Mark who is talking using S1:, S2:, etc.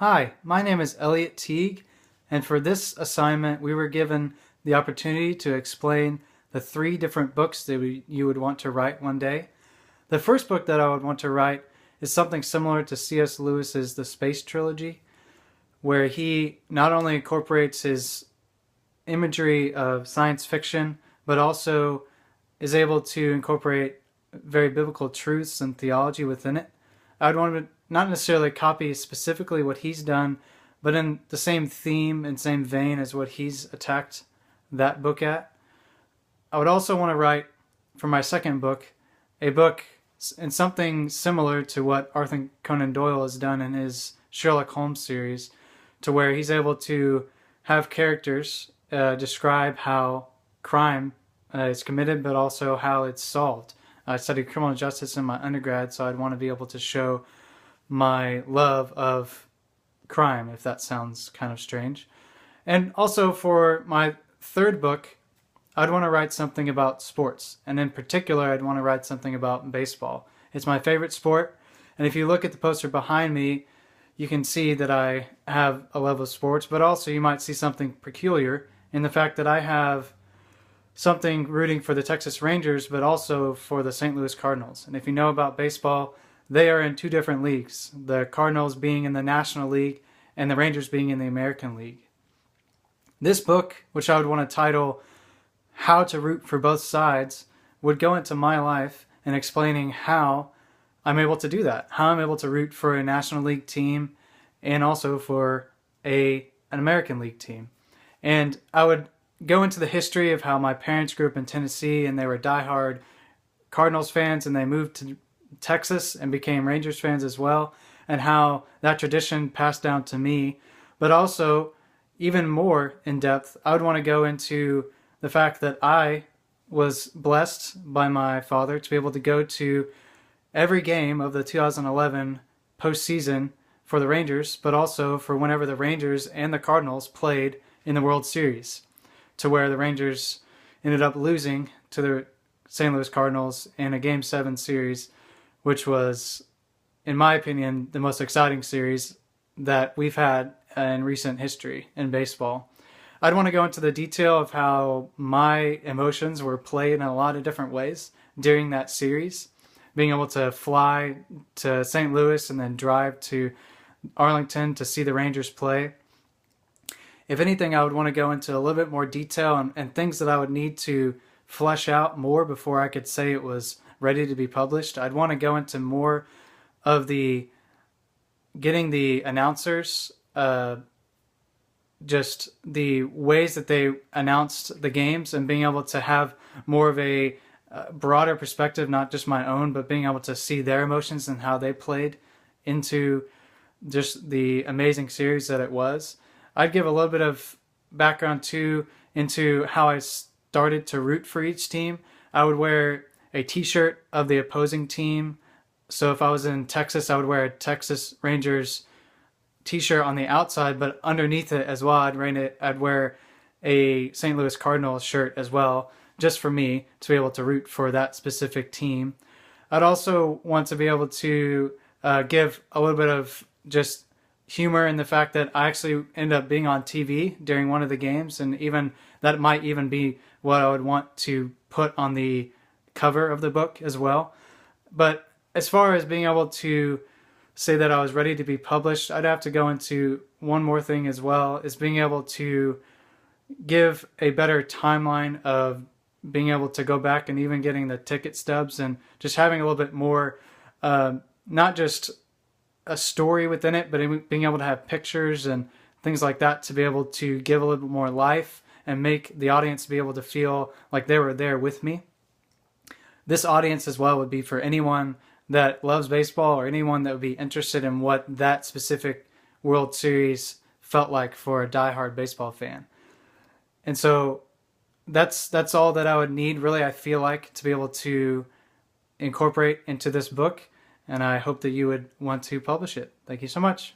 S1: Hi, my name is Elliot Teague, and for this assignment we were given the opportunity to explain the three different books that you would want to write one day. The first book that I would want to write is something similar to C.S. Lewis's The Space Trilogy, where he not only incorporates his imagery of science fiction, but also is able to incorporate very biblical truths and theology within it. I would want to not necessarily copy specifically what he's done, but in the same theme and same vein as what he's attacked that book at. I would also want to write, for my second book, a book in something similar to what Arthur Conan Doyle has done in his Sherlock Holmes series, to where he's able to have characters describe how crime is committed, but also how it's solved. I studied criminal justice in my undergrad, so I'd want to be able to show my love of crime, if that sounds kind of strange. And also for my third book, I'd want to write something about sports. And in particular, I'd want to write something about baseball. It's my favorite sport. And if you look at the poster behind me, you can see that I have a love of sports, but also you might see something peculiar in the fact that I have something rooting for the Texas Rangers, but also for the St. Louis Cardinals. And if you know about baseball, they are in two different leagues, the Cardinals being in the National League and the Rangers being in the American League. This book, which I would want to title How to Root for Both Sides, would go into my life and explaining how I'm able to do that, how I'm able to root for a National League team and also for an American League team. And I would go into the history of how my parents grew up in Tennessee and they were diehard Cardinals fans, and they moved to Texas and became Rangers fans as well, and how that tradition passed down to me. But also, even more in depth, I would want to go into the fact that I was blessed by my father to be able to go to every game of the 2011 postseason for the Rangers, but also for whenever the Rangers and the Cardinals played in the World Series, to where the Rangers ended up losing to the St. Louis Cardinals in a Game 7 series, which was, in my opinion, the most exciting series that we've had in recent history in baseball. I'd want to go into the detail of how my emotions were played in a lot of different ways during that series, being able to fly to St. Louis and then drive to Arlington to see the Rangers play. If anything, I would want to go into a little bit more detail and things that I would need to flesh out more before I could say it was ready to be published. I'd want to go into more of the getting the announcers, just the ways that they announced the games, and being able to have more of a broader perspective, not just my own, but being able to see their emotions and how they played into just the amazing series that it was. I'd give a little bit of background too into how I started to root for each team. I would wear a t-shirt of the opposing team. So if I was in Texas, I would wear a Texas Rangers t-shirt on the outside, but underneath it as well, I'd wear a St. Louis Cardinals shirt as well, just for me to be able to root for that specific team. I'd also want to be able to give a little bit of just humor in the fact that I actually end up being on TV during one of the games, and even that might even be what I would want to put on the cover of the book as well. But as far as being able to say that I was ready to be published, I'd have to go into one more thing as well, is being able to give a better timeline of being able to go back and even getting the ticket stubs and just having a little bit more, not just a story within it, but being able to have pictures and things like that to be able to give a little bit more life and make the audience be able to feel like they were there with me. This audience as well would be for anyone that loves baseball or anyone that would be interested in what that specific World Series felt like for a diehard baseball fan. And so that's all that I would need, really, I feel like, to be able to incorporate into this book. And I hope that you would want to publish it. Thank you so much.